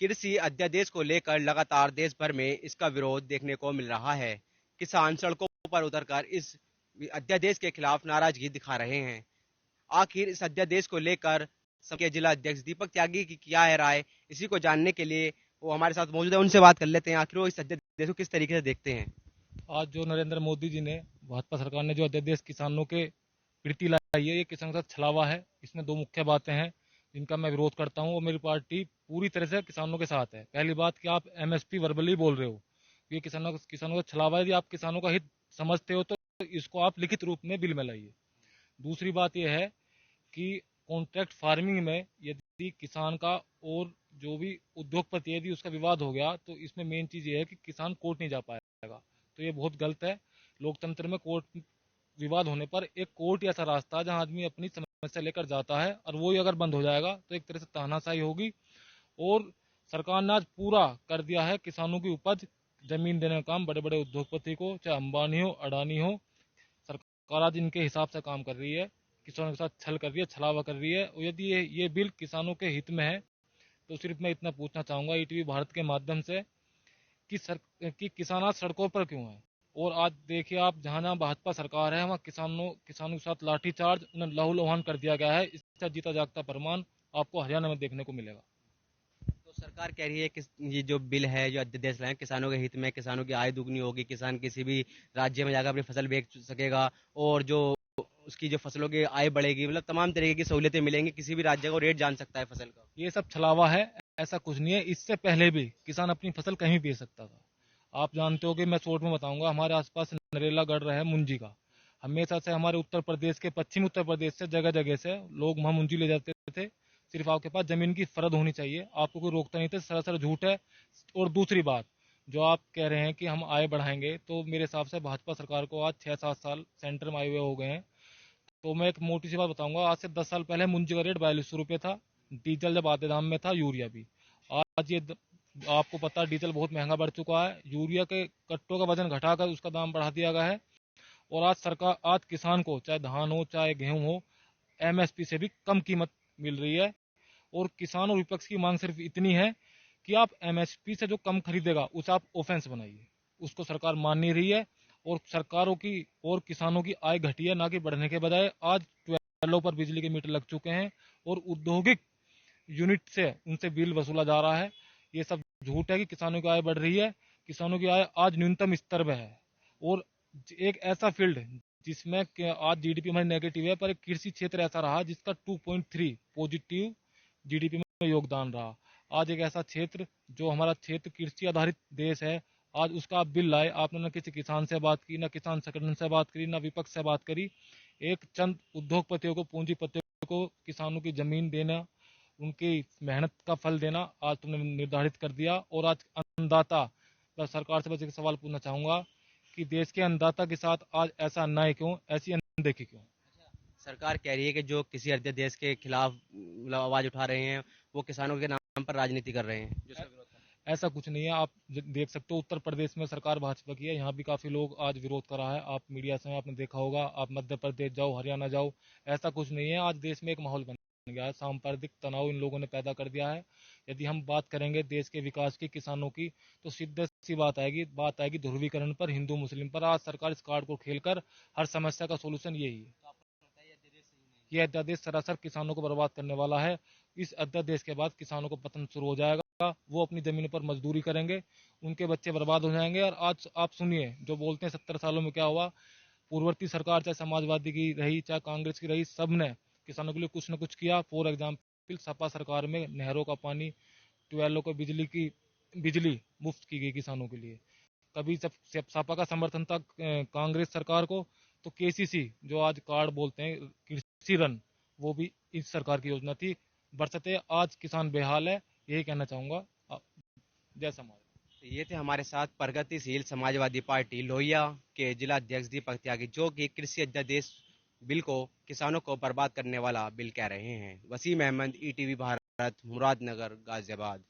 कृषि अध्यादेश को लेकर लगातार देश भर में इसका विरोध देखने को मिल रहा है। किसान सड़कों पर उतरकर इस अध्यादेश के खिलाफ नाराजगी दिखा रहे हैं। आखिर इस अध्यादेश को लेकर सबके जिला अध्यक्ष दीपक त्यागी की क्या है राय, इसी को जानने के लिए वो हमारे साथ मौजूद है। उनसे बात कर लेते हैं, आखिर वो इस अध्यादेश को किस तरीके से देखते हैं। आज जो नरेंद्र मोदी जी ने, भाजपा सरकार ने जो अध्यादेश किसानों के प्रति लाई है, ये किसानों के साथ छलावा है। इसमें दो मुख्य बातें हैं जिनका मैं विरोध करता हूं और मेरी पार्टी पूरी तरह से किसानों के साथ है। पहली बात कि आप एमएसपी वर्बली बोल रहे हो, ये किसानों का छलावा है। यदि आप किसानों का हित समझते हो तो इसको आप लिखित रूप में बिल में लाइए। दूसरी बात यह है कि कॉन्ट्रैक्ट फार्मिंग में यदि किसान का और जो भी उद्योगपति है, यदि उसका विवाद हो गया तो इसमें मेन चीज ये है कि किसान कोर्ट नहीं जा पाएगा। तो ये बहुत गलत है। लोकतंत्र में कोर्ट विवाद होने पर एक कोर्ट ही ऐसा रास्ता है जहां आदमी अपनी समस्या लेकर जाता है, और वो ही अगर बंद हो जाएगा तो एक तरह से तानाशाही होगी। और सरकार ने आज पूरा कर दिया है किसानों की उपज जमीन देने का काम बड़े बड़े उद्योगपति को, चाहे अंबानी हो अडानी हो। सरकार आज इनके हिसाब से काम कर रही है, किसानों के साथ छल कर रही है, छलावा कर रही है। और यदि ये बिल किसानों के हित में है तो सिर्फ मैं इतना पूछना चाहूंगा ईटीवी भारत के माध्यम से कि किसान आज सड़कों पर क्यों है। और आज देखिए आप, जहां जहां भाजपा सरकार है वहां किसानों के साथ लाठीचार्ज, उन्हें लहूलुहान कर दिया गया है। इसका जीता जागता प्रमाण आपको हरियाणा में देखने को मिलेगा। तो सरकार कह रही है कि ये जो बिल है, जो अध्यादेश लाए, किसानों के हित में, किसानों की आय दुगनी होगी, किसान किसी भी राज्य में जाकर अपनी फसल बेच सकेगा, और जो उसकी जो फसलों की आय बढ़ेगी, मतलब तमाम तरीके की सहूलियतें मिलेंगी, किसी भी राज्य को रेट जान सकता है फसल का। ये सब छलावा है, ऐसा कुछ नहीं है। इससे पहले भी किसान अपनी फसल कहीं बेच सकता था। आप जानते हो कि मैं शॉर्ट में बताऊंगा, हमारे आसपास नरेला गढ़ रहा है मुंजी का। हमेशा से हमारे उत्तर प्रदेश के, पश्चिम उत्तर प्रदेश से जगह जगह से लोग वहां मुंजी ले जाते थे। सिर्फ आपके पास जमीन की फरद होनी चाहिए, आपको कोई रोकता नहीं था। सरासर झूठ है। और दूसरी बात, जो आप कह रहे हैं कि हम आय बढ़ाएंगे, तो मेरे हिसाब से भाजपा सरकार को आज 6-7 साल सेंटर में आए हुए हो गए हैं। तो मैं एक मोटी सी बात बताऊंगा, आज से 10 साल पहले मुंजी का रेट 4200 रुपये था। डीजल जब आधे दाम में था, यूरिया भी। आज आपको पता है डीजल बहुत महंगा बढ़ चुका है। यूरिया के कट्टों का वजन घटाकर उसका दाम बढ़ा दिया गया है। और आज किसान को, चाहे धान हो चाहे गेहूं हो, एमएसपी से भी कम कीमत मिल रही है। और किसान और विपक्ष की मांग सिर्फ इतनी है कि आप एमएसपी से जो कम खरीदेगा उसे आप ऑफेंस बनाइए। उसको सरकार मान नहीं रही है। और सरकारों की और किसानों की आय घटी है, ना कि बढ़ने के बजाय। आज ट्वेलों पर बिजली के मीटर लग चुके हैं और औद्योगिक यूनिट से उनसे बिल वसूला जा रहा है। ये सब झूठ है कि किसानों की आय बढ़ रही है। किसानों की आय आज न्यूनतम स्तर पे है। और एक ऐसा फील्ड जिसमें आज जीडीपी हमारी नेगेटिव है, पर एक कृषि क्षेत्र ऐसा रहा जिसका 2.3 पॉजिटिव जीडीपी में योगदान रहा। आज एक ऐसा क्षेत्र, जो हमारा क्षेत्र कृषि आधारित देश है, आज उसका आप बिल लाए। आपने न किसी किसान से बात की, न किसान संगठन से बात करी, न विपक्ष से बात करी। एक चंद उद्योगपतियों को, पूंजीपतियों को किसानों की जमीन देना, उनकी मेहनत का फल देना आज तुमने निर्धारित कर दिया। और आज अन्नदाता, मैं सरकार से बस एक सवाल पूछना चाहूंगा कि देश के अन्नदाता के साथ आज ऐसा अन्याय क्यों, ऐसी अनदेखी क्यों। सरकार कह रही है कि जो किसी अध्यादेश के खिलाफ मतलब आवाज उठा रहे हैं, वो किसानों के नाम पर राजनीति कर रहे हैं, जो इसका विरोध कर रहे ऐसा कुछ नहीं है। आप देख सकते हो उत्तर प्रदेश में सरकार भाजपा की है, यहाँ भी काफी लोग आज विरोध कर रहा है। आप मीडिया से आपने देखा होगा, आप मध्य प्रदेश जाओ, हरियाणा जाओ, ऐसा कुछ नहीं है। आज देश में एक माहौल बन गया है, सांप्रदायिक तनाव इन लोगों ने पैदा कर दिया है। यदि हम बात करेंगे देश के विकास की, किसानों की, तो सीधे सी बात आएगी ध्रुवीकरण पर, हिंदू मुस्लिम पर। आज सरकार इस कार्ड को खेलकर हर समस्या का सोल्यूशन यही है। हैं। तो आपको लगता है ये अध्यादेश सही नहीं है? यह अध्यादेश सरासर किसानों को बर्बाद करने वाला है। इस अध्यादेश के बाद किसानों को पतन शुरू हो जाएगा। वो अपनी जमीनों पर मजदूरी करेंगे, उनके बच्चे बर्बाद हो जाएंगे। और आज आप सुनिए, जो बोलते हैं 70 सालों में क्या हुआ, पूर्ववर्ती सरकार चाहे समाजवादी की रही चाहे कांग्रेस की रही, सब ने किसानों के लिए कुछ न कुछ किया। फॉर एग्जाम्पल, सपा सरकार में नहरों का पानी, ट्यूबवेलों को बिजली मुफ्त की गई किसानों के लिए। कभी जब सपा का समर्थन था कांग्रेस सरकार को, तो केसीसी, जो आज कार्ड बोलते हैं, कृषि ऋण, वो भी इस सरकार की योजना थी। बरसते आज किसान बेहाल है, यही कहना चाहूंगा। जय समाज। तो ये थे हमारे साथ प्रगतिशील समाजवादी पार्टी लोहिया के जिला अध्यक्ष दीपक त्यागी, जो कि कृषि अध्यादेश बिल को किसानों को बर्बाद करने वाला बिल कह रहे हैं। वसीम अहमद, ईटीवी भारत, मुरादनगर, गाजियाबाद।